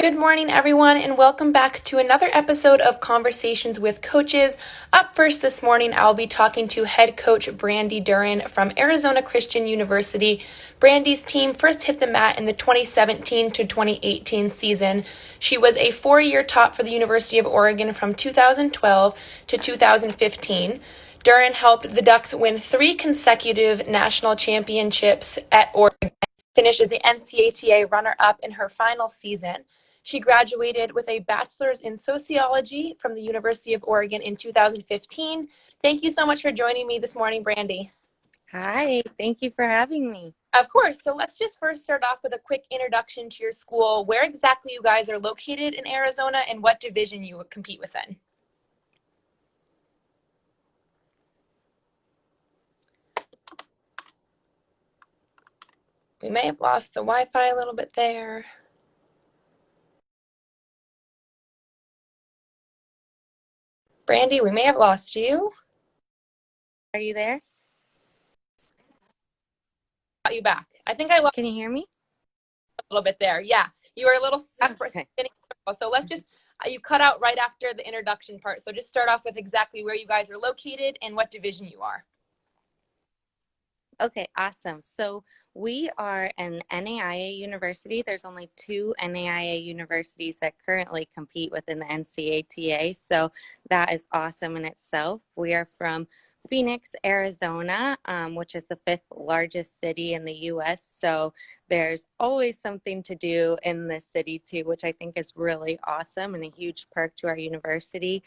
Good morning, everyone, and welcome back to another episode of Conversations with Coaches. Up first this morning, I'll be talking to head coach Brandy Duren from Arizona Christian University. Brandy's team first hit the mat in the 2017 to 2018 season. She was a four-year top for the University of Oregon from 2012 to 2015. Duren helped the Ducks win 3 consecutive national championships at Oregon, finish as the NCATA runner-up in her final season. She graduated with a bachelor's in sociology from the University of Oregon in 2015. Thank you so much for joining me this morning, Brandy. Hi, thank you for having me. Of course. So let's just first start off with a quick introduction to your school, where exactly you guys are located in Arizona, and what division you compete within. We may have lost the Wi-Fi a little bit there. Brandy, we may have lost you. Are you there? Got you back. I think I lost Can you hear me? a little bit there. Yeah, you were a little Okay. spinning. So let's just, you cut out right after the introduction part. So just start off with exactly where you guys are located and what division you are. Okay, awesome. So we are an NAIA university. There's only 2 NAIA universities that currently compete within the NCATA. So that is awesome in itself. We are from Phoenix, Arizona, which is the 5th largest city in the US. So there's always something to do in this city too, which I think is really awesome and a huge perk to our university.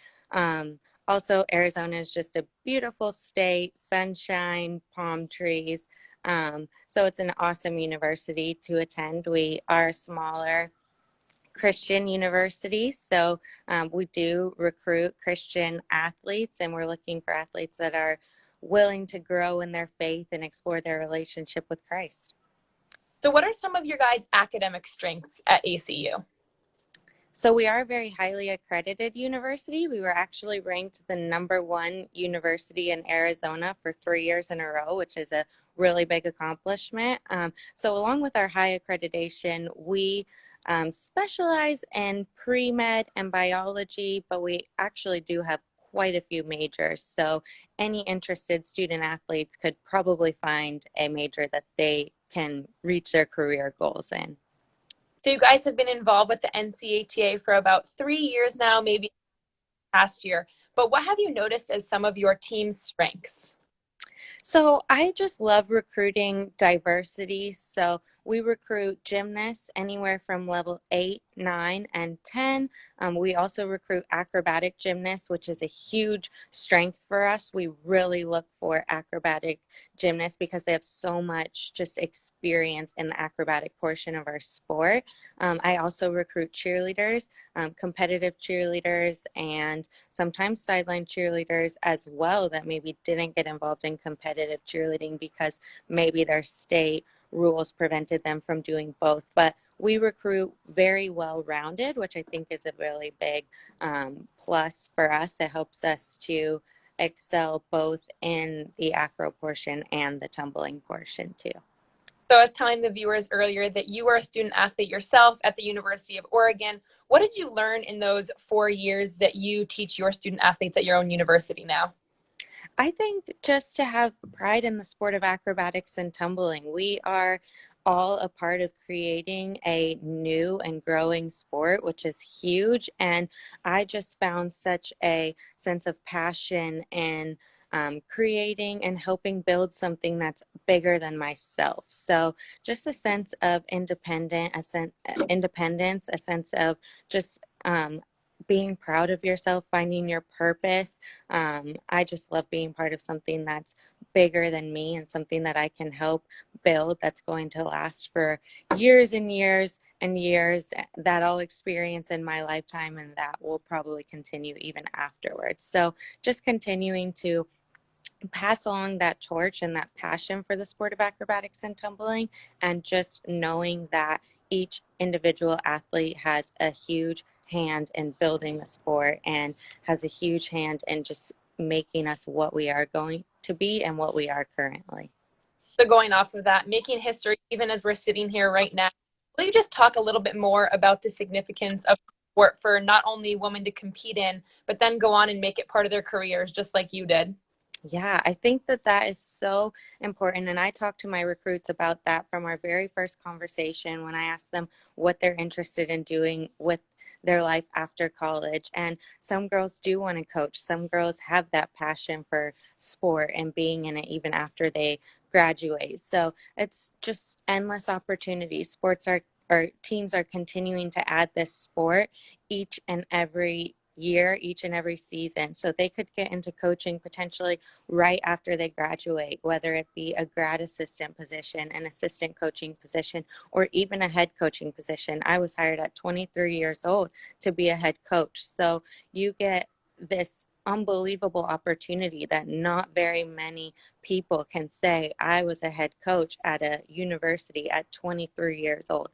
Also, Arizona is just a beautiful state, sunshine, palm trees. So it's an awesome university to attend. We are a smaller Christian university, so we do recruit Christian athletes, and we're looking for athletes that are willing to grow in their faith and explore their relationship with Christ. So what are some of your guys' academic strengths at ACU? So we are a very highly accredited university. We were actually ranked the #1 university in Arizona for 3 years in a row, which is a really big accomplishment. So along with our high accreditation, we specialize in pre-med and biology, but we actually do have quite a few majors. So any interested student athletes could probably find a major that they can reach their career goals in. So you guys have been involved with the NCATA for about 3 years now, maybe past year. But what have you noticed as some of your team's strengths? So I just love recruiting diversity. So we recruit gymnasts anywhere from level 8, 9, and 10. We also recruit acrobatic gymnasts, which is a huge strength for us. We really look for acrobatic gymnasts because they have so much just experience in the acrobatic portion of our sport. I also recruit cheerleaders, competitive cheerleaders, and sometimes sideline cheerleaders as well that maybe didn't get involved in competitive cheerleading because maybe their state rules prevented them from doing both. But we recruit very well-rounded, which I think is a really big plus for us. It helps us to excel both in the acro portion and the tumbling portion too. So I was telling the viewers earlier that you were a student athlete yourself at the University of Oregon. What did you learn in those 4 years that you teach your student athletes at your own university now? I think just to have pride in the sport of acrobatics and tumbling. We are all a part of creating a new and growing sport, which is huge. And I just found such a sense of passion in creating and helping build something that's bigger than myself. So just a sense of independence, a sense of just being proud of yourself, finding your purpose. I just love being part of something that's bigger than me and something that I can help build that's going to last for years and years and years, that I'll experience in my lifetime, and that will probably continue even afterwards. So just continuing to pass along that torch and that passion for the sport of acrobatics and tumbling, and just knowing that each individual athlete has a huge hand in building the sport and has a huge hand in just making us what we are going to be and what we are currently. So going off of that, making history, even as we're sitting here right now, Will you just talk a little bit more about the significance of sport for not only women to compete in, but then go on and make it part of their careers, just like you did? Yeah, I think that that is so important. And I talked to my recruits about that from our very first conversation when I asked them what they're interested in doing with their life after college. And some girls do want to coach. Some girls have that passion for sport and being in it even after they graduate. So it's just endless opportunities. Sports are, or teams are continuing to add this sport each and every year, each and every season. So they could get into coaching potentially right after they graduate, whether it be a grad assistant position, an assistant coaching position, or even a head coaching position. I was hired at 23 years old to be a head coach. So you get this unbelievable opportunity that not very many people can say I was a head coach at a university at 23 years old.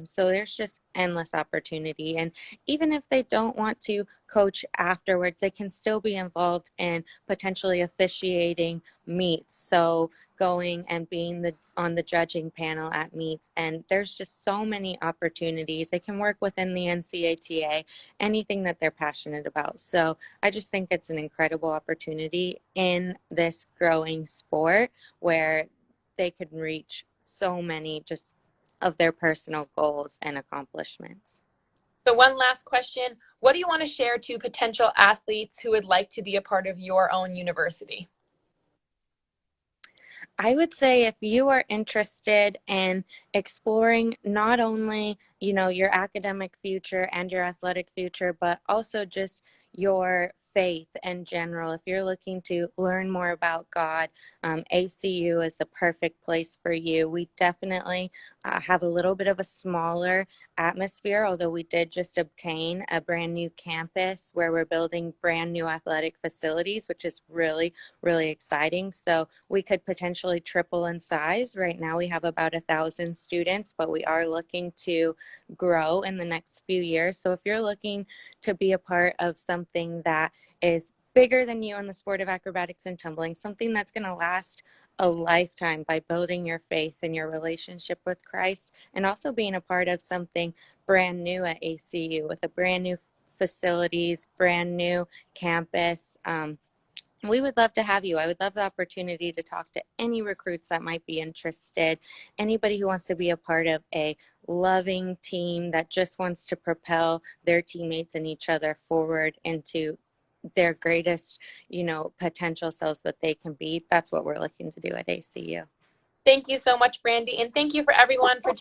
So there's just endless opportunity. And even if they don't want to coach afterwards, they can still be involved in potentially officiating meets. So going and being on the judging panel at meets. And there's just so many opportunities. They can work within the NCATA, anything that they're passionate about. So I just think it's an incredible opportunity in this growing sport where they could reach so many just of their personal goals and accomplishments. So, one last question. What do you want to share to potential athletes who would like to be a part of your own university? I would say if you are interested in exploring not only, your academic future and your athletic future, but also just your faith in general, if you're looking to learn more about God, ACU is the perfect place for you. We definitely have a little bit of a smaller atmosphere, although we did just obtain a brand new campus where we're building brand new athletic facilities, which is really, really exciting. So we could potentially triple in size. Right now we have about 1,000 students, but we are looking to grow in the next few years. So if you're looking to be a part of something that is bigger than you in the sport of acrobatics and tumbling, something that's going to last a lifetime by building your faith and your relationship with Christ, and also being a part of something brand new at ACU with a brand new facilities, brand new campus. We would love to have you. I would love the opportunity to talk to any recruits that might be interested, anybody who wants to be a part of a loving team that just wants to propel their teammates and each other forward into their greatest, potential selves that they can be. That's what we're looking to do at ACU. Thank you so much, Brandy. And thank you for everyone for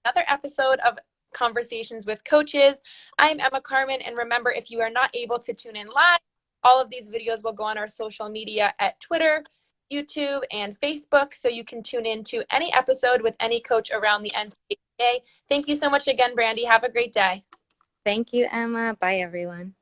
another episode of Conversations with Coaches. I'm Emma Carmen. And remember, if you are not able to tune in live, all of these videos will go on our social media at Twitter, YouTube, and Facebook. So you can tune in to any episode with any coach around the NCAA. Thank you so much again, Brandy. Have a great day. Thank you, Emma. Bye, everyone.